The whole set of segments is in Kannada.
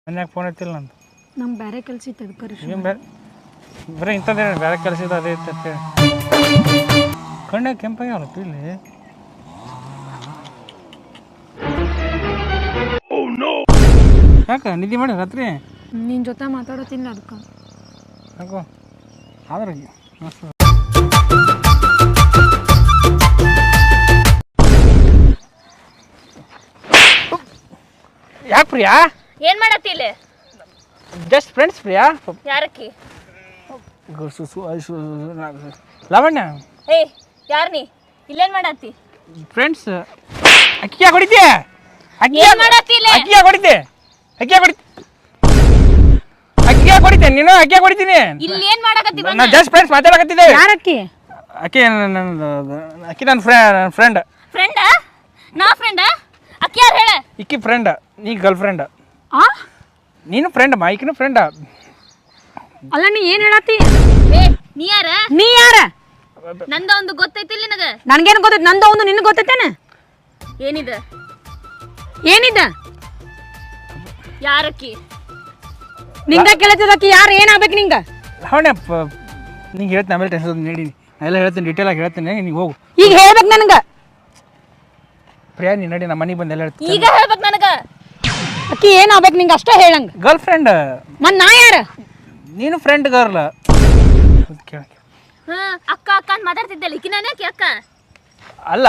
ಮನ್ಯಾಗ ಫೋನ್ ಐತಿಲ್ಲ ನಂದು. ನಮ್ ಬೇರೆ ಕೆಲಸ ಇತ್ತು ಅದಕ್ಕೆ ಏನು ಬರೀ ಇಂಥದ್ದೇ ಬೇರೆ ಕೆಲಸ ಇದೆ ಅದೇ ಇತ್ತು ಅಂತೇಳಿ ಕಣ್ಣಾಗ ಕೆಂಪಾಗ್ಯಾವಲ್ಲ ಇಲ್ಲಿ. ಯಾಕೆ ನಿದ್ದೆ ಮಾಡಿ ರಾತ್ರಿ ನಿನ್ನ ಜೊತೆ ಮಾತಾಡೋತಿಲ್ಲ ಅದಕ್ಕೆ. ಯಾಕೋ ಆದ್ರೆ ಯಾಕೆ ಪ್ರಿಯಾ? ಏನ್ ಮಾಡತ್ತಿ ಇಲ್ಲಿ? Just friends Priya. ಯಾರಕ್ಕಿ? ಲಾವಣ್ಯ. ಏ ಯಾರ್ ನೀ? ಇಲ್ಲೇನ್ ಮಾಡತ್ತಿ? ಫ್ರೆಂಡ್ಸ್. ಅಕ್ಕಿ ಯಾಕೆ ಹೊಡಿತೀಯ? ಏನ್ ಮಾಡತ್ತಿ ಇಲ್ಲಿ? ಅಕ್ಕಿ ಯಾಕೆ ಹೊಡಿತೆ? ಅಕ್ಕಿ ಯಾಕೆ ಹೊಡಿತೆ? ಅಕ್ಕಿ ಯಾಕೆ ಹೊಡಿತೇನೆ ನೀನು? ಅಕ್ಕಿ ಯಾಕೆ ಹೊಡಿತೀನಿ? ಇಲ್ಲಿ ಏನ್ ಮಾಡಕತ್ತಿ? ನಾ ಜಸ್ಟ್ ಫ್ರೆಂಡ್ಸ್ ಮಾತಾಡಕತ್ತಿದ್ದೆ. ಯಾರಕ್ಕಿ? ಅಕ್ಕಿ ಅಕ್ಕಿ ನನ್ನ ಫ್ರೆಂಡ್. ಫ್ರೆಂಡ್? ನಾ ಫ್ರೆಂಡ್? ಅಕ್ಕಿ ಯಾರು ಹೇಳ? ಇಕ್ಕಿ ಫ್ರೆಂಡ್, ನೀ ಗರ್ಲ್ ಫ್ರೆಂಡ್. ಆ ನೀನು ಫ್ರೆಂಡ್ ಮೈಕಿನ ಫ್ರೆಂಡ್. ಅಲ್ಲ ನೀ ಏನ್ ಹೇಳತ್ತಿ? ಏ ನೀ ಯಾರ? ನೀ ಯಾರ? ನಂದ ಒಂದು ಗೊತ್ತೈತಿಲ್ಲ ನಿನಗ? ನನ್ಗೇನು ಗೊತ್ತೈತಿ? ನಂದು ಒಂದು ನಿನಗೆ ಗೊತ್ತೈತೇನ? ಏನಿದ? ಏನಿದ? ಯಾರಕ್ಕಿ? ನಿಂಗ ಕೇಳತ್ತದಕ್ಕಿ ಯಾರು ಏನಾಗ್ಬೇಕು ನಿಂಗ? ಲಾವಣ್ಯ ನಿಂಗೆ ಹೇಳ್ತೀನಿ, ಆಮೇಲೆ ಟೆನ್ಷನ್ ನೀಡಿ ಎಲ್ಲ ಹೇಳ್ತೀನಿ, ಡೀಟೇಲ್ ಆಗಿ ಹೇಳ್ತೀನಿ, ನೀನು ಹೋಗು. ಈಗ ಹೇಳ್ಬೇಕು ನನಗ. ಪ್ರಿಯಾ ನೀನು ನಡಿ, ನಮ್ಮ ಮನೆಗೆ ಬಂದು ಎಲ್ಲ ಹೇಳ್ತೀನಿ. ಈಗ ಹೇಳ್ಬೇಕು ನನಗ. ಅಕ್ಕಿ ಏನಾಗ್ಬೇಕು ನಿಂಗೆ ಅಷ್ಟ ಹೇಳಂಗ. Girl friend. ಮತ್ ನಾ ಯಾರ? ನೀನು ಫ್ರೆಂಡ್ ಗರ್ಲ್. ಕೇಳ ಹಾ ಅಕ್ಕ ಅಕ್ಕ ಅಂತ ಮಾತಾಡ್ತಿದ್ದಲ್ಲ ಈಕಿ ನಾನೇಕಿ ಅಕ್ಕ? ಅಲ್ಲ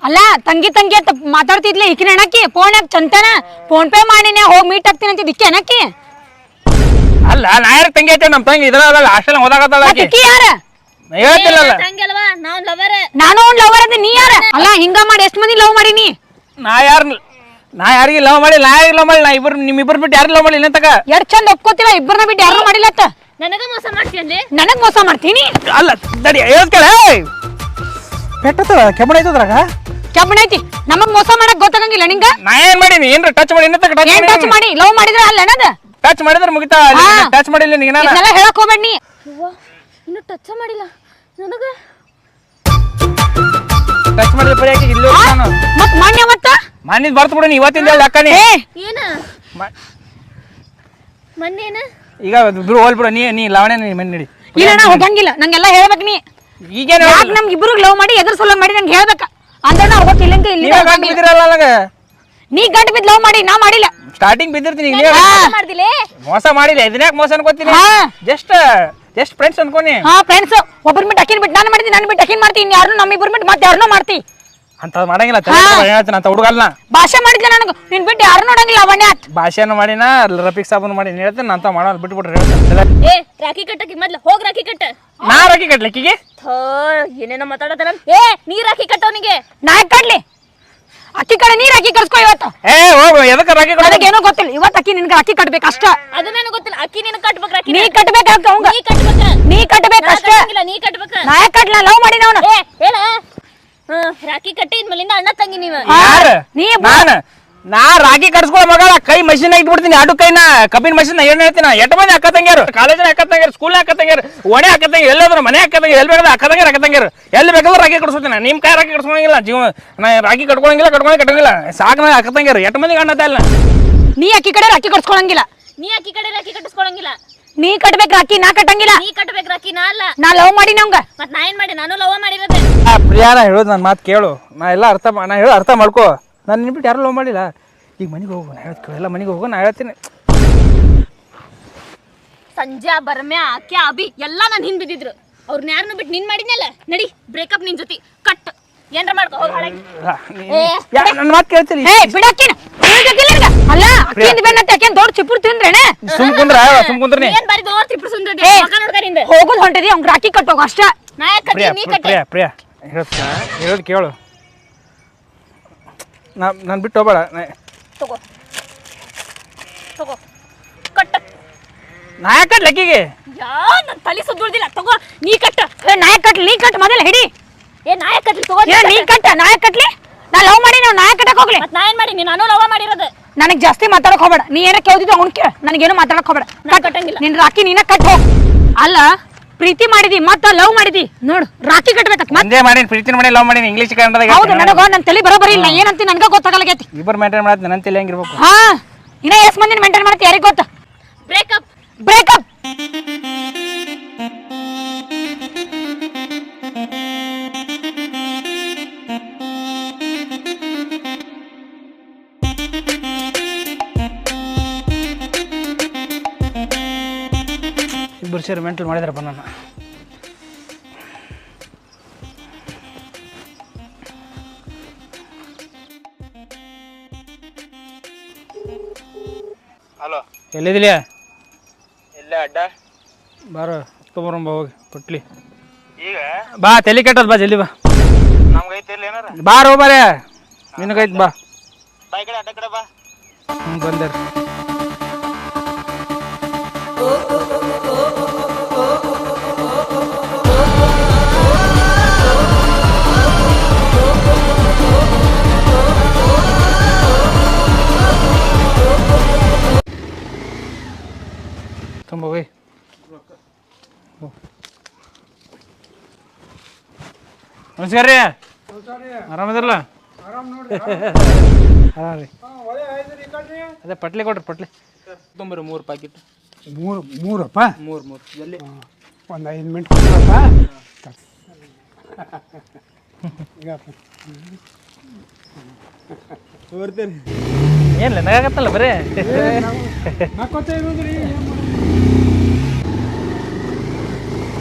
ಅಲ್ಲ ತಂಗಿ ತಂಗಿ ಅಂತ ಮಾತಾಡ್ತಿದ್ಲೆ ಈಕಿನ ಅಣ್ಣಕ್ಕಿ. ಫೋನ್ ಯಾಕೆ ಚಂತನ ಫೋನ್ ಪೇ ಮಾಡಿನೇ ಹೋಗಿ ಮೀಟ್ ಆಗ್ತೀನಿ ಅಂತಿದ್ ಇಕ್ಕಿ ಅಣ್ಣಕ್ಕಿ. ಅಲ್ಲ ನಾ ಯಾರ ತಂಗಿ ಐತೆ? ನಮ್ಮ ತಂಗಿ ಇದ್ರಲ್ಲ ಹಾಸ್ಟೆಲ್ ಓದಾಕತ್ತಾಳ. ಇಕ್ಕಿ ಯಾರ? ಹೇಳ್ತಿಲ್ಲಲ್ಲ. ತಂಗಲ್ವಾ ನಾವು ಲವರ್. ನಾನು ಒಂದ್ ಲವರ್ ಅದೇ, ನೀ ಯಾರ? ಅಲ್ಲ ಹಿಂಗ ಮಾಡಿ ಎಷ್ಟ್ ಮಂದಿ ಲವ್ ಮಾಡೀನಿ? ನಾ ಯಾರಿಗೆ ಲವ್ ಮಾಡಿ, ನಾ ಯಾರಿಗೆ ಲವ್ ಮಾಡಿ? ನಾ ಇಬ್ಬರು ನಿಮ್ಮಿಬ್ಬರು ಬಿಟ್ಟು ಯಾರು ಲವ್ ಮಾಡಿ ಇಲ್ಲ ತಕ. ಎಷ್ಟ್ ಚಂದ ಒಪ್ಕೋತಿಲ್ಲ ಇಬ್ಬರನ್ನ ಬಿಟ್ಟು ಯಾರು ಮಾಡಿಲ್ಲತ್ತ. ನನಗ ಮೋಸ ಮಾಡ್ತೀನಿ. ನನಗ್ ಮೋಸ ಮಾಡ್ತೀನಿ? ಅಲ್ಲ ನಡಿ ಹೇಳ್ಕೇಳ. ಪೆಟ್ಟದ ಕೆಮ್ಮಣ ಐತದ್ರಾಗ ಕೆಬ್ಬಣ ಐತಿ. ನಮಗ್ ಮೋಸ ಮಾಡಕ್ ಗೊತ್ತಾಗಂಗಿಲ್ಲ ನಿಂಗ? ನಾ ಏನ್ ಮಾಡೀನಿ? ಏನ್ರ ಟಚ್ ಮಾಡಿ ಇನ್ನತ್ತ ಏನ್ ಟಚ್ ಮಾಡಿ ಲವ್ ಮಾಡಿದ್ರ ಅಲ್ಲ ಏನದ? ಟಚ್ ಮಾಡಿದ್ರೆ ಮುಗಿತಾ. ಟಚ್ ಮಾಡಿಲ್ಲ ನೀಗ. ನಾನು ಇದನ್ನೆಲ್ಲ ಹೇಳಕ್ ಹೋಗ್ಬೇಡ ನೀ. ಇನ್ನು ಟಚ್ ಮಾಡಿಲ್ಲ ನನಗ. ಟಚ್ ಮಾಡಿದ ಪರಿ ಯಾಕೆ ಇಲ್ಲಿ ನಾನು ಮತ್ ಮಾನ್ಯ ಮತ್ತ ಮಣ್ಣಿದ್ ಬರ್ತು ಬಿಡು. ನೀ ಇವತ್ತಿಂದ ಹೇಳಿ ಅಕ್ಕನಿ. ಏನ ಮೊನ್ನೇನ? ಈಗ ಇಬ್ರು ಹೋಲ್ಬಿಡು. ನೀ ಲಾವಣ್ಯ ನೀ ಮನೆ ನಡಿ. ಇಲ್ಲ ನಾ ಹೋಗಂಗಿಲ್ಲ. ನಂಗೆಲ್ಲ ಹೇಳ್ಬೇಕು ನೀ. ಈಗೇನು ಯಾಕೆ ನಮ್ಗೆ ಇಬ್ರು ಲವ್ ಮಾಡಿ ಎದ್ರ ಸಲ ಮಾಡಿ ನಂಗೆ ಹೇಳ್ಬೇಕ ಅಂದ್ರೆ ನಾವು ಗೊತ್ತಿಲ್ಲ ಇಲ್ಲಿ. ನೀವೇ ಗಂಟು ಬಿದ್ದಿರಲ್ಲ ನನಗೆ. ನೀ ಗಂಟು ಬಿದ್ದು ಲವ್ ಮಾಡಿ ನಾ ಮಾಡಿಲ್ಲ. ಸ್ಟಾರ್ಟಿಂಗ್ ಬಿದ್ದಿರ್ತೀನಿ. ಮಾಡ್ದಿಲ್ಲ? ಮೋಸ ಮಾಡಿಲ್ಲ. ಇದನ್ಯಾಕೆ ಮೋಸ ಅನ್ಕೋತೀನಿ? ಜಸ್ಟ್ ಫ್ರೆಂಡ್ಸ್ ಅನ್ಕೋನಿ. ಹಾ ಫ್ರೆಂಡ್ಸ್. ಒಬ್ಬರು ಬಿಟ್ಟು ಅಕ್ಕಿನ ಬಿಟ್ಟು ನಾನು ಮಾಡಿದ್ದೀನಿ, ನಾನು ಬಿಟ್ಟು ಅಕ್ಕಿನ ಮಾಡ್ತೀನಿ. ಯಾರು ನಮ್ಮ ಇಬ್ಬರು ಬಿಟ್ಟು ಮತ್ತೆ ಯಾರನ್ನೋ ಮಾಡ್ತಿ. ಅಂತ ಮಾಡಂಗಿಲ್ಲ. ಹೇಳ್ತೀನಿ ಅಂತ ಹುಡುಗಲ್ಲ. ಭಾಷೆ ಮಾಡಿದ್ದೆ ನನಗೆ. ನೀನ್ ಬಿಟ್ಟು ಯಾರು ನೋಡಂಗಿಲ್ಲ ಅವಣ್ಣ. ಭಾಷೆನೂ ಮಾಡಿನ ರಫೀಕ್ ಸಾಬನ್ ಮಾಡಿ ಹೇಳ್ತೀನಿ. ಅಂತ ಮಾಡೋದು ಬಿಟ್ಬಿಟ್ರೆ ಹೇಳ್ತೀನಿ. ಏ ರಾಖಿ ಕಟ್ಟಕ್ಕೆ ಮೊದ್ಲು ಹೋಗಿ ರಾಖಿ ಕಟ್ಟ. ನಾ ರಾಖಿ ಕಟ್ಲಿಕ್ಕಿಗೆ ಏನೇನೋ ಮಾತಾಡತಾರ. ಏ ನೀ ರಾಖಿ ಕಟ್ಟವನಿಗೆ. ನಾ ಕಟ್ಲಿ ಅಕ್ಕಿ ಕಡೆ ನೀರ್ ಹಾಕಿ ಕರ್ಸ್ಕೊ ಇವತ್ತು. ಏ ಹೋಗು. ಎದಕ್ಕೆ ರಾಖಿ ಕಟ್ಟ? ಏನೋ ಗೊತ್ತಿಲ್ಲ. ಇವತ್ತು ಅಕ್ಕಿ ನಿನ್ಗೆ ರಾಖಿ ಕಟ್ಬೇಕು ಅಷ್ಟ. ಅದು ನನಗೆ ಗೊತ್ತಿಲ್ಲ. ಅಕ್ಕಿ ನೀನು ಕಟ್ಬೇಕು. ರಾಖಿ ನೀ ಕಟ್ಬೇಕು. ನೀ ಕಟ್ಬೇಕ. ನೀ ಕಟ್ಬೇಕು ಅಷ್ಟ. ನೀ ಕಟ್ಬೇಕ. ನಾ ಕಟ್ಲ ಲವ್ ಮಾಡಿ ನಾವು. ಏ ಹೇಳ. ರಾಖಿ ಕಟ್ಟಿ ಇನ್ಮೇಲಿಂದ ಅಣ್ಣ ತಂಗಿ ನೀವ. ಯಾರು? ನೀ ನಾ ರಾಖಿ ಕಟ್ಸ್ಕೊಳ್ಳೋ ಮಗಳ ಕೈ ಮಷಿನ್ ಇಟ್ಬಿಡ್ತೀನಿ. ಅಡು ಕೈನ ಕಬ್ಬಿನ ಮಷಿನ್ ಏನ್ ಹೇಳ್ತೀನಿ? ಎಟ್ಟು ಮಂದಿ ಅಕ್ಕ ತಂಗಿಯರು, ಕಾಲೇಜಿನ ಅಕ್ಕ ತಂಗಿಯರು, ಸ್ಕೂಲ್ನ ಅಕ್ಕ ತಂಗಿಯರು, ಒಣೆ ಅಕ್ಕ ತಂಗಿ, ಎಲ್ಲಾದ್ರೂ ಮನೆ ಅಕ್ಕ ತಂಗಿ, ಎಲ್ಲಿ ಬೇಕಾದ್ರೆ ಅಕ್ಕ ತಂಗಿಯರು ಅಕ್ಕ ತಂಗಿಯರು ಎಲ್ಲಿ ಬೇಕಾದ್ರೂ ರಾಖಿ ಕಟ್ಸ್ಕೊತೀನಿ. ನಿಮ್ ಕೈ ರಾಖಿ ಕಟ್ಸ್ಕೊಳಂಗಿಲ್ಲ. ನಾ ರಾಖಿ ಕಟ್ಕೊಳಂಗಿಲ್ಲ, ಕಟ್ಟಂಗಿಲ್ಲ. ಸಾಕು. ನಾ ಅಕ್ಕ ತಂಗಿಯರು ಎಟ್ಟು ಮಂದಿ ಕಾಣತ್ತ ಇಲ್ಲ. ನೀ ಅಕ್ಕಿ ಕಡೆ ರಾಖಿ ಕಟ್ಸ್ಕೊಳಂಗಿಲ್ಲ. ನೀ ಅಕ್ಕಿ ಕಡೆ ರಾಖಿ ಕಟ್ಟಿಸ್ಕೊಳಂಗಿಲ್ಲ. ನೀ ಕಟ್ಬೇಕು ರಾಖಿ, ನಾ ಕಟ್ಟಂಗಿಲ್ಲ. ನೀ ಕಟ್ಬೇಕು ರಾಖಿ, ನಾ ಅಲ್ಲ. ನಾ ಲವ್ ಮಾಡಿ ನಮ್ಗ. ಮತ್ ನಾ ಏನ್ ಮಾಡಿ? ನಾನು ಲವ್ ಮಾಡಿರೋದೆ. ಪ್ರಿಯಾ ನಾ ಹೇಳೋದು ನನ್ನ ಮಾತು ಕೇಳು. ನಾ ಎಲ್ಲ ನಾ ಹೇಳೋ ಅರ್ಥ ಮಾಡ್ಕೋ. ನಾನು ನಿನ್ಬಿಟ್ಟು ಯಾರು ಲವ್ ಮಾಡಿಲ್ಲ. ಈಗ ಮನೆಗೆ ಹೋಗು. ನಾ ಹೇಳ್ತೀನಿ ಎಲ್ಲ ಮನೆಗೆ ಹೋಗು. ನಾ ಹೇಳ್ತೀನಿ. ಸಂಜೆ ಬರ್ಮ್ಯ ಆಕೆ ಅಭಿ ಎಲ್ಲ ನಾನು ಹಿಂದ್ ಬಿದ್ದಿದ್ರು. ಅವ್ರನ್ನ ಯಾರನ್ನು ಬಿಟ್ಟು ನಿನ್ ಮಾಡಿದ್ನಲ್ಲ. ನಡಿ ಬ್ರೇಕಪ್ ನಿನ್ ಜೊತೆ ಕಟ್. ಏನ್ರ ಮಾಡ್ಕೊ ಹೋಗಿ ಹಾಳಾಗಿ. ನನ್ನ ಮಾತು ಕೇಳ್ತೀನಿ. ಏ ಬಿಡಕ್ಕಿನ ಅಲ್ಲ ಅಕ್ಕಿಂದ ಬೆನ್ನತ್ತೆ ಅಕ್ಕಿಂದ ದೊಡ್ಡ ಚಿಪ್ಪುರ್ ತಿಂದ್ರೇನೆ. ಸುಮ್ ಕುಂದ್ರಿ. ಏನ್ ಬಾರಿ ದೋರ್ ತಿಪ್ಪು ಸುಂದರ ಮಗ ನೋಡ್ಕರಿಂದ ಹೋಗೋದು ಹೊಂಟದಿ. ಅವ್ನ್ ರಾಖಿ ಕಟ್ಟೋಗ ಅಷ್ಟ. ನಾ ಯಾಕೆ ಕಟ್ಟಿ? ನೀ ಕಟ್ಟಿ. ಪ್ರಿಯಾ ಹೇಳೋದು ಕೇಳು. ನಾನು ಬಿಟ್ಟು ಹೋಗ್ಬೇಡ. ತಗೋ ತಗೋ ಕಟ್ಟ. ನಾ ಯಾಕೆ ಕಟ್ಲಿ ಅಕ್ಕಿಗೆ? ನನ್ ತಲೆ ಸುದ್ದಿಲ್ಲ. ತಗೋ ನೀ ಕಟ್ಟ. ನಾಯಕ ಕಟ್ಲಿ. ನೀ ಕಟ್ ಮೊದಲ ಹಿಡಿ. ಏ ನಾಯಕ ಕಟ್ಲಿ. ತಗೋ ನೀ ಕಟ್ಟ. ನಾಯಕ ಕಟ್ಲಿ. ನಾ ಲವ್ ಮಾಡಿ ನಾವು ನಾಯಕ ಕಟ್ಟಕ್ ಹೋಗ್ಲಿ. ಮತ್ ನಾ ಏನ್ ಮಾಡಿ? ನಾನು ಲವ್ ಮಾಡಿರೋದು. ನನಗ್ ಜಾಸ್ತಿ ಮಾತಾಡಕ್ ಹೋಗ್ಬೇಡ. ನೀ ಏನ ಕೇಳ್ದಿದ್ದು ಅವ್ನ್ ಕೇಳ. ನನಗೇನು ಮಾತಾಡಕ್ ಹೋಗ್ಬೇಡ. ನಾ ಕಟ್ಟಂಗಿಲ್ಲ. ನಿನ್ ರಾಖಿ ನೀನ ಕಟ್ ಹೋಗ್. ಅಲ್ಲ ಪ್ರೀತಿ ಮಾಡಿದಿ ಮತ್ತ ಲವ್ ಮಾಡಿದಿ ನೋಡು. ರಾಖಿ ಕಟ್ಬೇಕತ್ ಒಂದೇ ಮಾಡಿ ಪ್ರೀತಿ ಮಾಡಿ ಲವ್ ಮಾಡಿ ಇಂಗ್ಲೀಷ್ ಕನ್ನಡದಾಗ. ಹೌದು. ನನಗ ನನ್ನ ತಲೆ ಬರೋಬರಿ ಇಲ್ಲ. ಏನಂತ ನನಗ ಗೊತ್ತಾಗಲಾಗೈತಿ. ಇಬ್ಬರು ಮೇಂಟೈನ್ ಮಾಡತ್ ನನ್ನ ತಲೆ ಹೆಂಗಿರ್ಬೇಕು? ಹಾ ಇನ್ನ ಎಷ್ಟ್ ಮಂದಿನ ಮೇಂಟೈನ್ ಮಾಡ್ತಿ ಯಾರಿಗ್ ಗೊತ್ತ? ಬ್ರೇಕಪ್. ಬ್ರೇಕಪ್. ಇಬ್ಬರು ಸೇರಿ ಮೆಂಟಲ್ ಮಾಡಿದಾರಪ್ಪ ನನ್ನ. ಹಲೋ, ಎಲ್ಲಿದಿಲ್ಲ? ಇಲ್ಲೇ ಅಡ್ಡ. ಬಾರೋ ಹತ್ಕೊಂಬರಂಬ ಹೋಗಿ ಪಟ್ಲಿ. ಈಗ ಬಾ ತಲೆ ಕೆಟ್ಟದ, ಬಾ ಜಲ್ದಿ ಬಾ. ನಮ್ಗೈತಿ ಇಲ್ಲ ಏನಾರ? ಬಾರೋ ಬಾರೆ, ನಿನಗೈತ್ ಬಾ. ಬಾಯ್ ಕಡೆ ಅಡ್ಡ ಕಡೆ ಬಾ. ಬಂದಾರ. ತುಂಬ ಹೋಗಿ ನಮಸ್ಕಾರ ರೀ. ಆರಾಮದಿರಲ್ಲ? ಆರಾಮ್ ರೀ. ಅದೇ ಪಟ್ಲಿ ಕೊಡ್ರಿ, ಪಟ್ಲಿ ತೊಂಬರ್ರಿ. 3 ಪ್ಯಾಕೆಟ್. ಮೂರಪ್ಪ? ಮೂರು ಜಲ್ದಿ. ಒಂದು 5 ಮಿನಿಟ್ ಕೊಡ್ರಪ್ಪ. ಏನಿಲ್ಲ ನಗಾಗತ್ತಲ್ಲ ಬರೀ.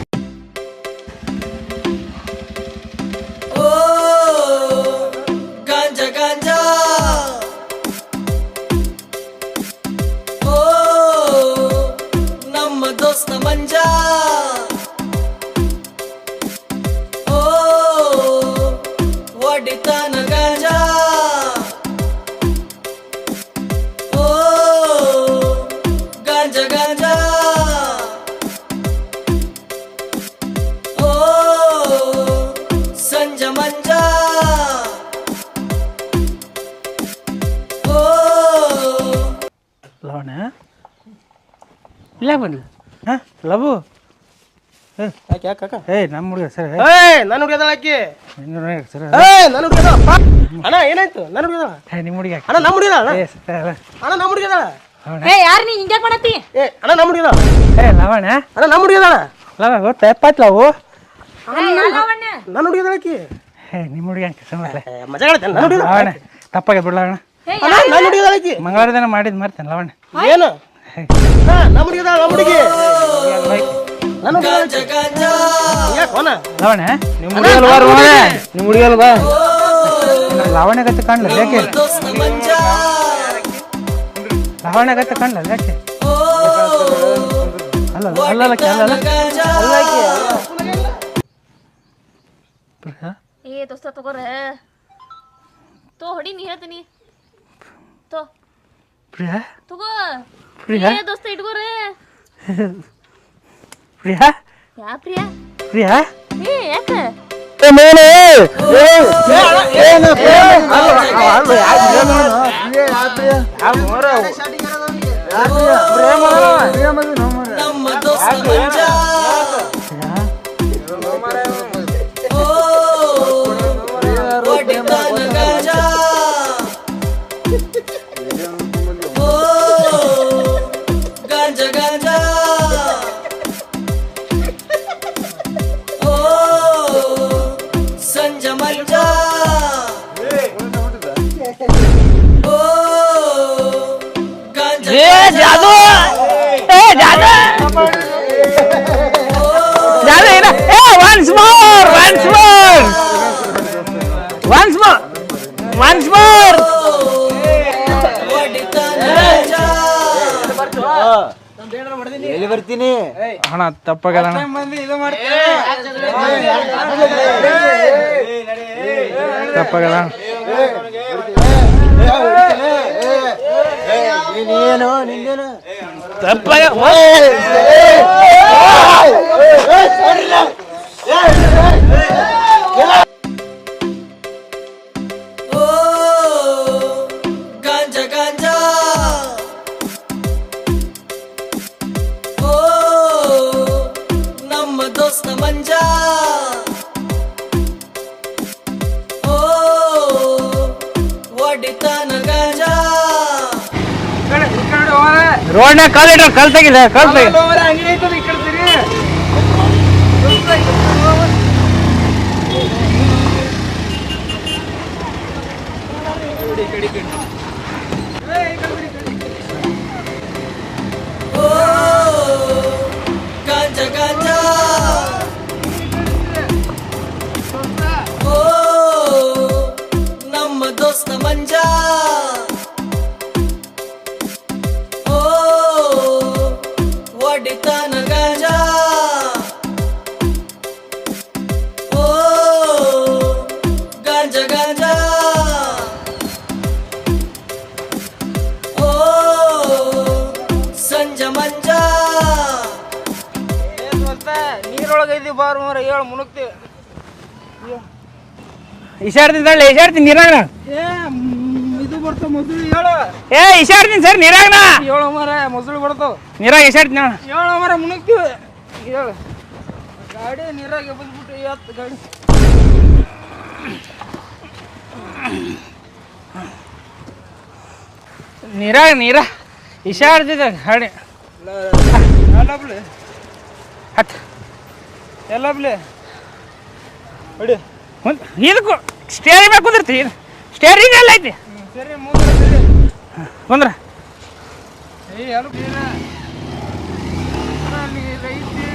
ಗಾಂಜಾ ಗಾಂಜಾ ಓ ನಮ್ಮ ದೋಸ್ತ ಮಂಜಾ ಓ ಒಡಿತಾನ ಗಾಂಜಾ ಓ ಗಾಂಜಾ ಗಾಂಜಾ ಓ ಸಂಜ ಮಂಜಾ ಲವಣ ಇಲ್ಲ ಬನ್ನಿ. ಹಾಂ ಲವು ಯಾಕೆ ಯಾಕೆ ಕಾಕ? ಏಯ್ ನಮ್ಮ ಹುಡುಗ ಸರ್. ನನ್ನ ಹುಡುಗದಳ ಆಕಿ. ಸರ್ ನನ್ನ ಹುಡುಗದಳ ಅಣ್ಣ. ಏನಾಯ್ತು? ನನ್ನ ಹುಡುಗದಳ. ನಿಮ್ಮ ಹುಡುಗ ಅಣ್ಣ ನಮ್ಮ ಹುಡುಗದಳ. ಏ ಸರ್ ಅಣ್ಣ ನಮ್ಮ ಹುಡುಗದಳ. ಏ ಯಾರ್ ನೀ ಹಿಂಗ್ಯಾಕ್ ಮಾಡತ್ತಿ? ಏ ಅಣ್ಣ ನಮ್ಮ ಹುಡುಗದಳ. ಏ ಲವಣ ಅಣ್ಣ ನಮ್ಮ ಹುಡುಗದಳ. ಲವ ಗೊತ್ತಾ ಎಪ್ಪಾಯ್ತು ಲವು. ನನ್ನ ಹುಡುಗದಳ ಆಕಿ. ಏ ನಿಮ್ಮ ಹುಡುಗ ಸುಮ್ಮನೆ ಮಜಾ ಆಡ್ತೇನೆ. ನನ್ನ ಹುಡುಗದಳ. ಲವಣ ತಪ್ಪಾಗಿ ಬಿಡ್ಲವಣ. ಅಣ್ಣ ನನ್ನ ಹುಡುಗದಳ ಆಕಿ. ಮಂಗಳವಾರ ದಿನ ಮಾಡಿದ್ ಮರ್ತೇನೆ ಲವಣ. ಏನು? ನಮ್ಮ ಹುಡುಗದಳ, ನಮ್ಮ ಹುಡುಗಿ. ನನ್ನ ಗಾಂಜಾ ಗಾಂಜಾ ಯಾಕೆ ಹೋನ? ಲವಣ ನಿಮ್ಮ ಹುಡುಗಲ್ ಬಾರ ಹೋದೆ. ನಿಮ್ಮ ಹುಡುಗಲ್ ಬಾ. ಲವಣ ಗತ್ತೆ ಕಾಣಲ್ಲ ಯಾಕೆ? ದೋಸ್ತ ಮಂಜಾ ಲವಣ ಗತ್ತೆ ಕಾಣಲ್ಲ ಯಾಕೆ? ಓ ಅಲ್ಲ ಅಲ್ಲ ಅಲ್ಲ ಗಾಂಜಾ ಏ ದೋಸ್ತ ತಗೋರ. ತೋ ಹೊಡಿ, ನೀ ಹೇಳ್ತೀನಿ. ತೋ ಪ್ರಿಯಾ ತಗೋ. ಪ್ರಿಯಾ ಏ ದೋಸ್ತ ಇಟ್ಕೋರ. ಪ್ರಿಯಾ ಯಾ ಪ್ರಿಯಾ? ಪ್ರಿಯಾ ಏ ಯಾಕ? ನಮ್ಮ ದೋಸ್ತ ಮಂಜಾ ಓ ಒಡಿತಾನ ಗಾಂಜಾ ಓ ಗಾಂಜಾ ಗಾಂಜಾ ಓ ಸಂಜ ಮಂಜಾ ಓ ಗಾಂಜಾ ಏ ಜಾದು, ಏ ಜಾದು, ಜಾದು ಏನ? ಏ once more, once more, once more, once more. ಎಲ್ಲಿ ಬರ್ತೀನಿ? ಅಣ್ಣ ತಪ್ಪಾಗಲ್ಲ ತಪ್ಪಾಗಲ್ಲ. ನೀನು ನಿಂದೇನು ತಪ್ಪಾಗ ಓ ಗಾಂಜಾ ಗಾಂಜಾ ಓ ನಮ್ಮ ದೋಸ್ತ ಮಂಜಾ ಓ ಒಡಿತಾನ ಗಾಂಜಾ ರೋಡ್ನಾಗ ಕಲ್ ಇಟ್ರ ಕಲ್ ತೆಗಿದೆ ಕಲ್ ತೆಗಿ ಅಂಗಡಿ ಐತದ ಈ ಕಡೆ ತಿರ್ಗಿ. ಓ ಗಾಂಜಾ ಗಾಂಜಾ ಓ ನಮ್ಮ ದೋಸ್ತ ಮಂಜಾ ಓ ಒಡಿತಾನ ಗಾಂಜಾ ಓ ಗಾಂಜಾ ಗಾಂಜಾ ಓ ಸಂಜ ಮಂಜಾ ನೀರೊಳಗೆ ಐತಿ ಬಾರು ಮರ ಹೇಳು ಮುನುಕ್ತಿ. ಇಶಾಡ್ತೀನಿ ಇಶಾಡ್ತೀನಿ ನೀರಾಗ ಇದು ಬರ್ತಾವ ಮೊಸಳು ಹೇಳು. ಇಶಾಡ್ತೀನಿ ಸರ್ ನೀರಾಗ ಹೇಳು ಮರ ಮೊಸಳು ಬರ್ತಾವ. ನೀರಾಗ ಇಶಾಡ್ತೀನಿ ಅಣ್ಣ. ಹೇಳು ಮರ ಮುನುಕ್ತಿವಿ. ಹೇಳು ಗಾಡಿ ನೀರಾಗ ಬಂದ್ಬಿಟ್ಟು ಎತ್ತು ಗಾಡಿ. ನೀರ ಇಶಾಡ್ತಿದ್ದ ಗಾಡಿ ಎಲ್ಲ ಬಿಳಿ ಹತ್ತು ಎಲ್ಲ ಬಿಳಿ ಹೊಡಿ. ಇದಕ್ಕೂ ಸ್ಟೇರಿ ಬೇಕು ಕುದಿರ್ತಿ ಸ್ಟೇರಿಂಗ್ ಎಲ್ಲ ಐತಿ ಸರಿ ಮುಂದೆ ಸರಿ ಬಂದ್ರ ಎಲ್ಲ ನೀರ ನೀರು ಐತಿ.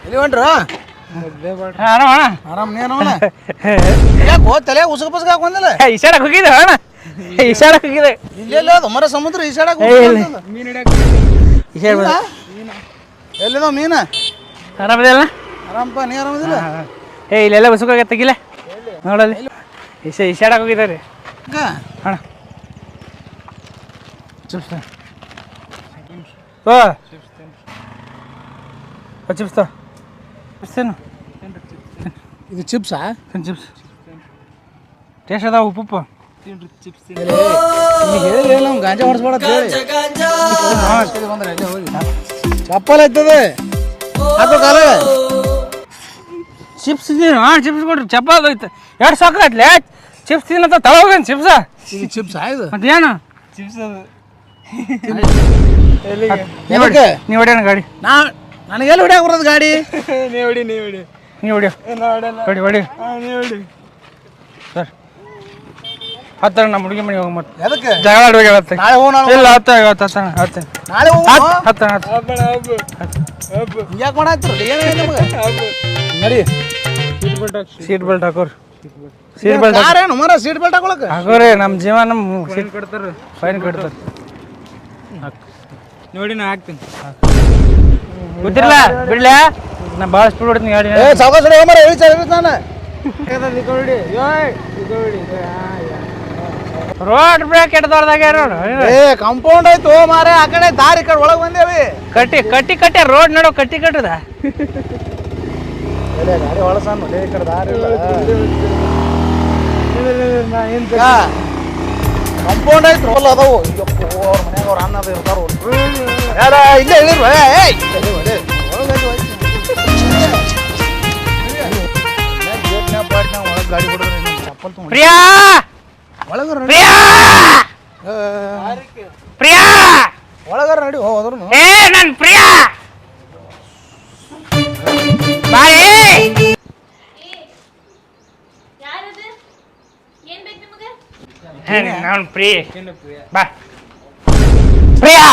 ಎಲ್ಲಿ ಹೊಂಟ್ರ ಅಣ್ಣ ಆರಾಮ್ ನೀನವನ ಯಾಕೋ ತಲೆ ಉಸುಗ ಪುಸ್ಗ ಹಾಕೊಂದಿಲ್ಲ ಇಶಾಡಕ್ ಹೋಗಿದ್ದೆ ಅಣ್ಣ ಇಶಾಡಕ್ ಹೋಗಿದ್ದೆ ಇಲ್ಲೆಲ್ಲ ಅದು ಮರ ಸಮುದ್ರ ಈಸಾಡಕ್ ಮೀನು ಹಿಡಿಯಕ್ಕೆ ಎಲ್ಲಿದಾವ ಮೀನ ಆರಾಮದಿಲ್ಲ ಆರಾಮಪ್ಪ ನೀ ಆರಾಮದಿಲ್ಲ ಇಲ್ಲೆಲ್ಲ ಉಸುಕಾಗ ತೆಗಿಲ್ಲ ನೋಡಲ್ಲಿ ಇಶಾಡಕ್ ಹೋಗಿದ್ದಾರೆ ಅಣ್ಣ ಚಿಪ್ಸ್ ಚಿಪ್ಸ್ ಚಿಪ್ಸೇನು ಇದು ಚಿಪ್ಸಾ ಚಿಪ್ಸ್ ಟೇಸ್ಟ್ ಅದಾವ ಉಪ್ಪು ಹೇಳಿಲ್ಲ ನಾವು ಗಾಂಜಾ ಹೊಡ್ಸ್ಬೇಡ ಅಂತ ಹೇಳಿ ಗಾಂಜಾ ಗಾಂಜಾ ಬಂದ್ರೆ ಅಲ್ಲೇ ಹೋಗಿ ಚಪ್ಪಲ್ ಐತದೆ ಹಾಕೋ ಕಾಲ ಚಿಪ್ಸ್ ಇದೀನಿ ಚಿಪ್ಸ್ ಕೊಡ್ರಿ ಚಪ್ಪಾಗ ಐತೆ ಎರಡು ಸಾಕಾಯ್ತಲೆ ಚಿಪ್ಸ್ ತಿನ್ನತ್ತ ತಳ ಹೋಗೇನು ಚಿಪ್ಸ ಇದು ಚಿಪ್ಸ್ ಇದು ಮತ್ತೆ ಏನು ಚಿಪ್ಸ್ ಅದು ಎದಕ್ಕೆ ನೀವು ಹೊಡ್ಯಾನ ಗಾಡಿ ನನಗೆಲ್ಲ ಹೊಡ್ಯಾಕ ಬರೋದು ಗಾಡಿ ನೀ ಹೊಡಿ ನೀವು ಹೊಡಿಯೋ ಹೊಡಿ ಹೊಡಿ ಸರ್ ಹತ್ತರ ನಮ್ಮ ಹುಡುಗಿ ಮನೆಗೆ ಹೋಗಿ ಮತ್ತೆ ಎದಕ್ಕೆ ಜಗಳ ಆಡುವಾಗ ಹೇಳತ್ತೆ ನಾಳೆ ಹೋಗೋಣ ಇಲ್ಲ ಹತ್ತ ನಾಳೆ ಹೋಗೋಣ ಹತ್ತ ಯಾಕೆ ಮಾಡಾಯ್ತು ಏನು ನಮಗೆ ನಡಿ ಸೀಟ್ ಬೆಲ್ಟ್ ಹಾಕೋರಿ ಸೀಟ್ ಬೆಲ್ಟ್ ಯಾರೇನು ಮರ ಸೀಟ್ ಬೆಲ್ಟ್ ಹಾಕೊಳಕ ಹಾಕೋರಿ ನಮ್ಮ ಜೀವ ನಮ್ಮ ಸೀಟ್ ಕೊಡ್ತಾರೆ ಫೈನ್ ಕಟ್ತಾರೆ ನೋಡಿ ನಾ ಹಾಕ್ತೀನಿ. ಗೊತ್ತಿರಲ್ಲ ಬಿಡ್ಲಾ ನಾ ಭಾಳ ಸ್ಪೀಡ್ ಹೊಡ್ತೀನಿ ಗಾಡಿ ಏ ಸಾವಕಾಶ ಮರ ಇಳಿಸ ನಾನು ರೋಡ್ ಬ್ರೇಕ್ ಎಡ್ದವ್ರದಾಗ ನೋಡು ಏ ಕಾಂಪೌಂಡ್ ಆಯ್ತು ಮಾರೆ ಆ ಕಡೆ ದಾರಿ ಈ ಕಡೆ ಒಳಗೆ ಬಂದೇವಿ ಕಟ್ಟಿ ರೋಡ್ ನಡೋ ಕಟ್ಟಿ ಕಟ್ಟದ ಗಾಡಿ ಒಳಸಣ್ಣ ಈ ಕಡೆ ದಾರಿ ಕಾಂಪೌಂಡ್ ಆಯ್ತು ಹೊಲ ಅದಾವು ಅವ್ರ ಮನ್ಯಾಗ ಅವ್ರ ಅನ್ನ ಇರ್ತಾರ ಇಲ್ಲೇ ಇಳಿರ್ವ ಒಳಗೆ ಗಾಡಿ ಬಿಡ್ರಿ ಚಪ್ಪಲ್ ತುಂಬ ಪ್ರಿಯಾ ಒಳಗರ ಪ್ರಿಯಾ ಪ್ರಿಯಾ ಒಳಗರ ನಡಿ ಹೋದ್ರು ಏ ನನ್ ಪ್ರಿಯಾ ಬಾಯಿ ಯಾರದು ಏನ್ ಬೇಕು ನಿಮಗೆ ನಾನು ಪ್ರಿಯ ಬಾ ಪ್ರಿಯಾ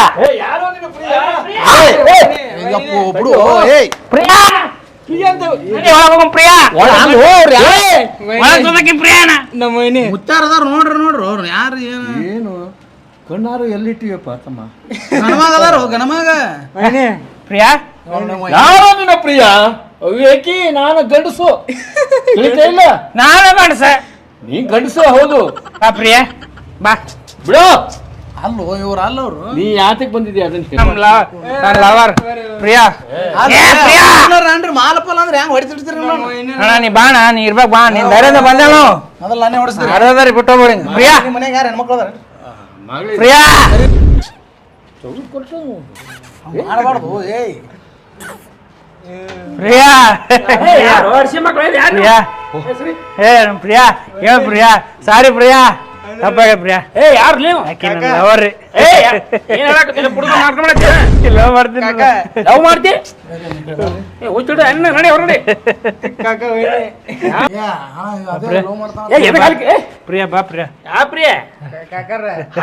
ಯಪ್ಪು ಬಿಡು ಏಯ್ ಪ್ರಿಯಾ ಪ್ರಿಯಾ ಪ್ರಿಯಾನ ನಮ್ಮ ಮನೆ ಮುತ್ತಾರ ಅದಾರ ನೋಡ್ರಿ ಅವ್ರು ಯಾರು ಏನು ಕಣ್ಣಾರು ಎಲ್ಲಿಟ್ಟಿವಪ್ಪ ತಮ್ಮ ಗಣಮಗ ಅದಾರ ಗಣಮಗ ಪ್ರಿಯಾ ಯಾರೋ ನಿನ್ನ ಪ್ರಿಯ ಅವಿವೇಕಿ ನಾನು ಗಂಡಸು ತಿಳಿತಾ ಇಲ್ಲ ನಾನು ಗಂಡಸ ನೀ ಗಂಡಸು ಹೌದು ಬಾ ಪ್ರಿಯಾ ಬಾ ಬಿಡು ಅಲ್ಲೋ ಇವ್ರು ಅಲ್ಲವ್ರು ನೀ ಯಾತಕ್ ಬಂದಿದ್ಯಾ ಅದನ್ನ ಹೇಳು. ನನ್ನ ಲವರ್ ಪ್ರಿಯಾ ಪ್ರಿಯಾ ಅನ್ರಿ ಮಾಲಪಲ್ ಅಂದ್ರೆ ಹೆಂಗ್ ಹೊಡಿತಿರ್ತೀರಿ ಅಣ್ಣ ನೀ ಬಾಣ ನೀ ಇರ್ಬೇಕು ಬಾ ನೀನ್ ಧೈರ್ಯದಿಂದ ಬಂದೇನು ಮೊದಲು ನಾನೇ ಹೊಡಿಸ್ತೀರಿ ಅರ್ಧದಾರಿ ಬಿಟ್ಟು ಹೋಗ್ಬೇಡಿ ಪ್ರಿಯಾ ನಿಮ್ಮ ಮನ್ಯಾಗ ಯಾರು ಹೆಣ್ಮಕ್ಳು ಅದಾರ ಮಗಳಿಗೆ ಪ್ರಿಯಾ ಚೌದು ಕೊಟ್ಟು ಮಾಡಬಾರ್ದು ಏಯ್ ಪ್ರಿಯಾ ವರ್ಷ ಮಕ್ಕಳು ಯಾರು ಪ್ರಿಯಾ ಏ ನಮ್ ಪ್ರಿಯಾ ಹೇಳ ಪ್ರಿಯಾ ಸಾರಿ ಪ್ರಿಯಾ ತಪ್ಪಾಗ ಪ್ರಿಯಾ ಏ ಯಾರು ನೀವು ಲವರ್ ರೀ ಏ ಏನ್ ಹೇಳಕತ್ತಿಲ್ಲ ಪುಡುಗ ಮಾಡ್ಕೊಂಡ್ ಲವ್ ಮಾಡ್ತೀನಿ ಲವ್ ಮಾಡ್ತಿ ಏ ಹುಚ್ಚಿಡು ಅನ್ನ ನಡಿ ಹೊರಗಡೆ ಏ ಎದಕ್ಕೆ ಏ ಪ್ರಿಯಾ ಬಾ ಪ್ರಿಯಾ ಯಾ ಪ್ರಿಯ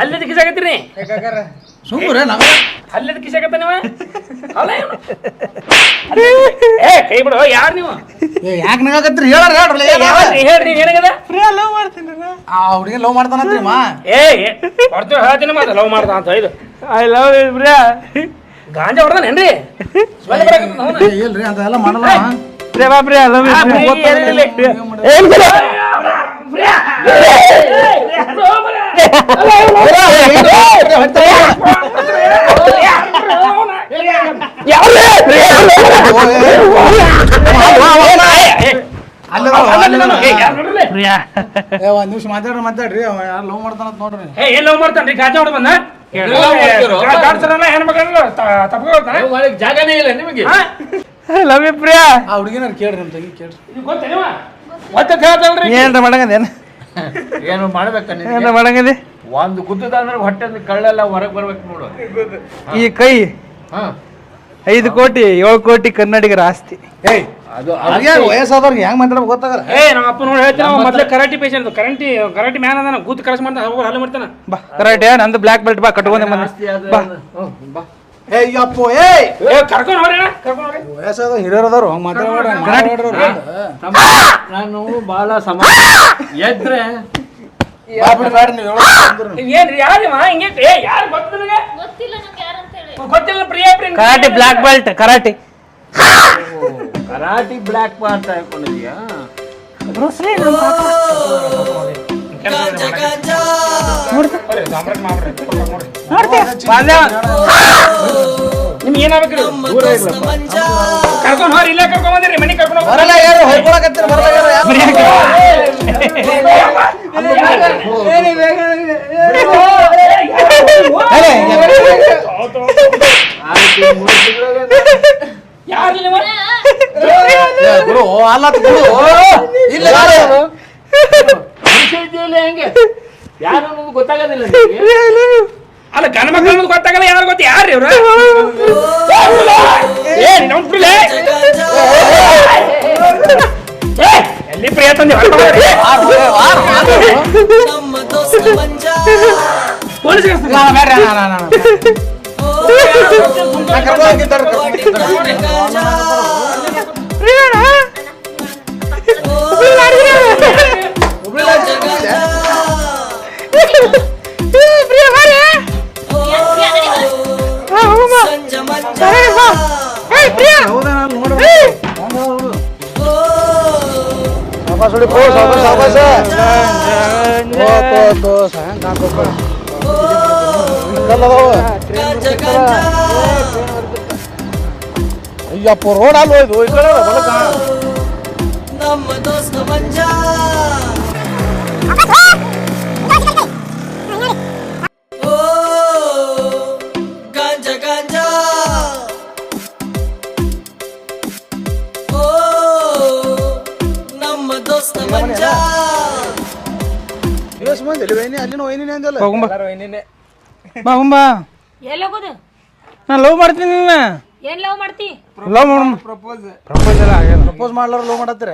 ಅಲ್ಲಿದ ಕಿಸಾಕತ್ತೀರಿ ಸುಮ್ಮನೆ ನಾವೇ ಅಲ್ಲಿದ ಕಿಸಾಕತ್ತ ನೀವ ಅಲ್ಲ ಇವ್ನು. ಏ ಕೈ ಬಿಡು ಯಾರು ನೀವು ಯಾಕೆ ನಗಾಕತ್ರಿ ಹೇಳ್ರಿ ಯಾವ್ದ್ರಿ ಹೇಳ್ರಿ ಏನಾಗದ ಪ್ರಿಯಾ ಲವ್ ಮಾಡ್ತೀನಿ ಆ ಹುಡುಗಿ ಲವ್ ಮಾಡ್ತಾನಂತ್ರಿ ಮಾ ಏ ಕೊಡ್ತೀವಿ ಹೇಳ್ತೀನಿ ಮಾತ್ರ ಲವ್ ಮಾಡ್ದ ಅಂತ ಇದು ಐ ಲವ್ ಯು ಪ್ರಿಯಾ ಗಾಂಜಾ ಹೊಡ್ದಾನೇನ್ರಿ ಸ್ಮೆಲ್ ಬರಾಕತ್ತದ ಅವ್ನು. ಇಲ್ರಿ ಅದೆಲ್ಲ ಮಾಡಲ್ಲ ಪ್ರಿಯಾ ಬಾ ಪ್ರಿಯಾ ಲವ್ ಆ, ಯು ಪ್ರಿಯ ಏನಿಲ್ಲ. ಪ್ರಿಯಾ ಒಂದ್ ನಿಮಿಷ ಮಾತಾಡ್ರಿ ಅವ ಯಾರು ಲವ್ ಮಾಡ್ತಾನಂತ ನೋಡ್ರಿ ಏ ಏನ್ ಲವ್ ಮಾಡ್ತಾನ್ರಿ ಗಾಂಜಾ ಹೊಡ್ ಬಂದ ಗಾಡ್ಸರಲ್ಲ ಹೆಣ್ಮಕ್ಳಲ್ಲ ತಪ್ಕೊಳ್ತಾನೆ ಜಾಗನೇ ಇಲ್ಲ ನಿಮಗೆ. ಲವ್ ಯು ಪ್ರಿಯಾ ಆ ಹುಡುಗಿನಾರು ಕೇಳ್ರಿ ನಮ್ ತಂಗಿ ಕೇಳ್ರಿ ಇದು ಗೊತ್ತೇನವ ಮತ್ತೆ ಹೇಳ್ತಾಳ್ರಿ ಏನ್ರ ಮಾಡಂಗದೇನು ಏನು ಮಾಡ್ಬೇಕ ಏನ್ರ ಮಾಡಂಗದಿ ಒಂದು ಗುದ್ದದ ಅಂದ್ರೆ ಹೊಟ್ಟೆ ಕಳ್ಳೆಲ್ಲ ಹೊರಗೆ ಬರ್ಬೇಕು ನೋಡು. ಈ ಕೈ ಹಾ 5 ಕೋಟಿ 7 ಕೋಟಿ ಕನ್ನಡಿಗರ ಆಸ್ತಿ ಏಯ್ ಅದು ಅದ್ಯಾರು ವಯಸ್ಸಾದವ್ರಿಗೆ ಹೆಂಗ್ ಮಾತಾಡ್ಬೇಕು ಗೊತ್ತಾಗಲ್ಲ ಏ ನಮ್ಮ ಅಪ್ಪ ನೋಡಿ ಹೇಳ್ತೀನಿ ಮೊದ್ಲೇ ಕರಾಟಿ ಪೇಷಂಟ್ ಕರಾಟಿ ಮ್ಯಾನ್ ಅದಾನ ಗುದ್ದು ಕಲಸ ಮಾಡ್ತಾನ ಹೋಗಿ ಹಲ್ಲು ಮಾಡ್ತಾನ ಬಾ ಕರೆಕ್ಟ್ ನಂದು ಬ್ಲ್ಯಾಕ್ ಬೆಲ್ಟ್ ಬಾ ಕಟ್ಕೊಂಡೆ ಬಂದ ಆಸ್ತಿ ಅದು ಬಾ ಬಾ. ಏಯ್ ಅಪ್ಪೋ ಏಯ್ ಏ ಕರ್ಕೊಂಡು ಹೋಗ್ರಿ ಅಣ್ಣ ಕರ್ಕೊಂಡು ಹೋಗ್ರಿ ವಯಸ್ಸಾದ ಹಿರಿಯರದವ್ರು ಹಂಗ್ ಮಾತಾಡ್ಬೇಡ್ರಿ ತಮ್ಮ, ನಾನು ಬಹಳ ಸಮ ಎದ್ರೆ ಬೇಡ ನೀವು ಏನ್ರಿ ಯಾರು ಹಿಂಗೆ ಏ ಯಾರು ಗೊತ್ತ ನನಗೆ ಗೊತ್ತಿಲ್ಲ ನಮ್ಗೆ ಯಾರಂತ ಹೇಳಿ ಗೊತ್ತಿಲ್ಲ Priya Priya karate black belt karate karate black ಅಂತ ಹೇಳ್ಕೊಂಡಿದ್ಯಾ? ಗಾಂಜಾ ಗಾಂಜಾ ನಿಮ್ಗೆ ಏನಾಗ್ಬೇಕ್ರಿ ದೋಸ್ತ ಮಂಜಾ ಕರ್ಕೊಂಡು ಹೋಗ್ರಿ ಇಲ್ಲ ಕರ್ಕೊಂಡ್ ಬಂದಿರಿ ಮನೆ ಕರ್ಕೊಂಡು ಹೋಗ್ರಿ ಬರಲ್ಲ ಯಾರು ಹೊಯ್ಕೊಳಕತ್ತೀರ ಬರಲ್ಲ ಯಾರು ಯಾರು ನೀವು ಗುರು ಅಲ್ಲ ಗುರು ಇಲ್ಲ ಮನುಷ್ಯ ಇದೆಯಲ್ಲ ಹೆಂಗೆ ಯಾರು ಅನ್ನೋದು ಗೊತ್ತಾಗೋದಿಲ್ಲ ನಿಮಗೆ? ಅಲ್ಲ ಗಂಡ ಮಕ್ಕಳು ಅನ್ನೋದು ಗೊತ್ತಾಗಲ್ಲ ಯಾರು ಗೊತ್ತ ಯಾರು ಇವ್ರು ಏ ನಮ್ಮ ಪ್ರಿಯ ಎಲ್ಲಿ ಪ್ರಿಯ ತಂದೆ ನಮ್ಮ ದೋಸ್ತ ಮಂಜಾ ಪೊಲೀಸ್ ಗಾಂಜಾ ಸಂಜೆ ಮಂಜಾ ಸಾಬಾಸ್ ಹೊಡಿ ಪೋ ಸಾಬಾಸ್ ತೋ ಸಾಯಂ ಕಾಕೋಪ ಗಾಂಜಾ ಗಾಂಜಾ ಅಯ್ಯಪ್ಪ ರೋಡ್ ಅಲ್ಲಿ ಹೋಯ್ದು ಈ ಕಡೆ ಬಲಕ ನಮ್ಮ ದೋಸ್ತ ಮಂಜಾ ಓ ಗಾಂಜಾ ಗಾಂಜಾ ಓ ನಮ್ಮ ದೋಸ್ತ ಮಂಜಾ ದಿವಸ ಮಂದಿ ವೈನಿ ಅಲ್ಲಿನ ವೈನಿ ಅಂದಲ್ಲ ಹೋಗುಂಬಾ ಬಾ ಹೋಗುಂಬಾ ಎಲ್ಲಿ ಹೋಗೋದು ನಾನು ಲವ್ ಮಾಡ್ತೀನಿ ನಿನ್ನ ಏನ್ ಲವ್ ಮಾಡ್ತಿ ಲವ್ ಮಾಡ ಪ್ರಪೋಸಲ್ ಆಗ್ಯದ ಪ್ರಪೋಸ್ ಮಾಡ್ಲಾರ ಲವ್ ಮಾಡತ್ತೀರ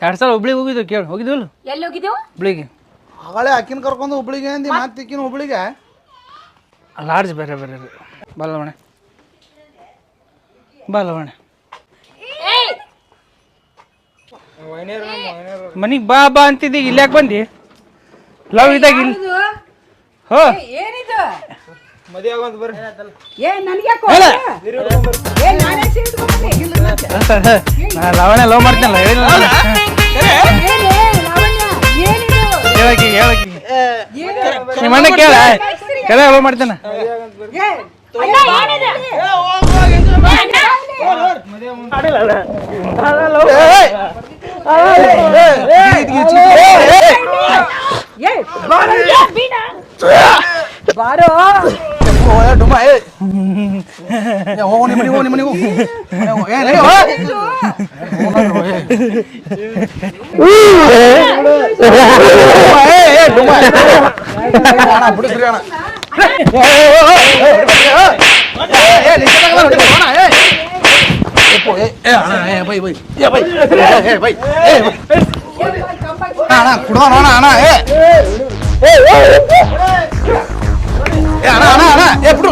2 ಸಲ ಹುಬ್ಳಿಗೆ ಹೋಗಿದ್ದು ಕೇಳು ಹೋಗಿದ್ವಲ್ಲ ಎಲ್ಲಿ ಹೋಗಿದ್ದೆವು ಹುಬ್ಳಿಗೆ ಆಗಳೇ ಅಕ್ಕಿನ ಕರ್ಕೊಂಡು ಹುಬ್ಳಿಗೆ ಅಂದಿ ಮತ್ತೆ ಇಕ್ಕಿನ ಹುಬ್ಳಿಗೆ ಲಾಡ್ಜ್ ಬೇರೆ ಬೇರೆ ಬಾಲವಣೆ ಬಾಲವಣೆ ಮನಿಗೆ ಬಾ ಬಾ ಅಂತಿದ್ದಿ ಇಲ್ಲಿ ಯಾಕೆ ಬಂದಿ ಲವ್ ಇದ್ದಾಗ ಇಲ್ಲಿ ಹೋ ಏನಿದು ಮದುವೆ ಆಗೋದು ಬರ್ರಿ ಏ ನನಗೆ ಏ ನಾನೇ ನಾ ಲವಣೆ ಲವ್ ಮಾಡ್ತೀನಲ್ಲ ಹೇಳಿಲ್ಲ ಹೇಳಕಿ ಹೇಳಕಿ ನಿಮ್ಮ ಅಣ್ಣ ಕೇಳ ಕೇಳ ಲವ್ ಮಾಡ್ತೇನೆ ಬಾರೋ ಡುಮ್ಮ ಏ ಹೋಗು ನಿಮ್ಮ ಮನೆಗೆ ಹೋಗು ಏ ನಡಿ ಹೋ ಏ ಡುಮ್ಮ ಅಣ್ಣ ಬಿಡಿಸ್ರಿ ಅಣ್ಣ ಏ ನಿಂತ ನೋಡಿ ಅಣ್ಣ ಏ ಅಣ್ಣ ಏ ಬೈ ಅಣ್ಣ ಕುಡ್ದ ನೋಣ ಅಣ್ಣ ಏ ಅಣ್ಣ ಏ ಬಿಡು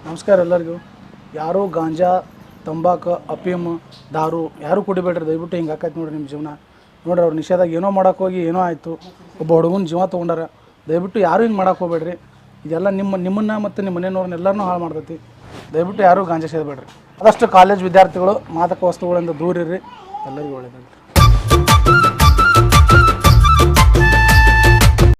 ನಮಸ್ಕಾರ ಎಲ್ಲರಿಗೂ. ಯಾರೂ ಗಾಂಜಾ ತಂಬಾಕು ಅಫೀಮ್ ದಾರು ಯಾರೂ ಕುಡಿಬೇಡ್ರಿ ದಯವಿಟ್ಟು. ಹಿಂಗೆ ಆಕೈತೆ ನೋಡ್ರಿ ನಿಮ್ಮ ಜೀವನ. ನೋಡ್ರಿ ಅವ್ರು ನಿಷೇಧಾಗ ಏನೋ ಮಾಡೋಕೆ ಹೋಗಿ ಏನೋ ಆಯಿತು, ಒಬ್ಬ ಹುಡುಗನ ಜೀವ ತೊಗೊಂಡಾರ. ದಯವಿಟ್ಟು ಯಾರೂ ಹಿಂಗೆ ಮಾಡೋಕೆ ಹೋಗ್ಬೇಡ್ರಿ. ಇದೆಲ್ಲ ನಿಮ್ಮನ್ನು ಮತ್ತು ನಿಮ್ಮ ಮನೆಯವ್ರನ್ನೆಲ್ಲರನ್ನೂ ಹಾಳು ಮಾಡ್ತೈತಿ. ದಯವಿಟ್ಟು ಯಾರೂ ಗಾಂಜಾ ಸೇದಬೇಡ್ರಿ. ಆದಷ್ಟು ಕಾಲೇಜ್ ವಿದ್ಯಾರ್ಥಿಗಳು ಮಾದಕ ವಸ್ತುಗಳಿಂದ ದೂರ ಇರ್ರಿ. ಎಲ್ಲರಿಗೂ ಒಳ್ಳೆಯದಾಗ್ರಿ.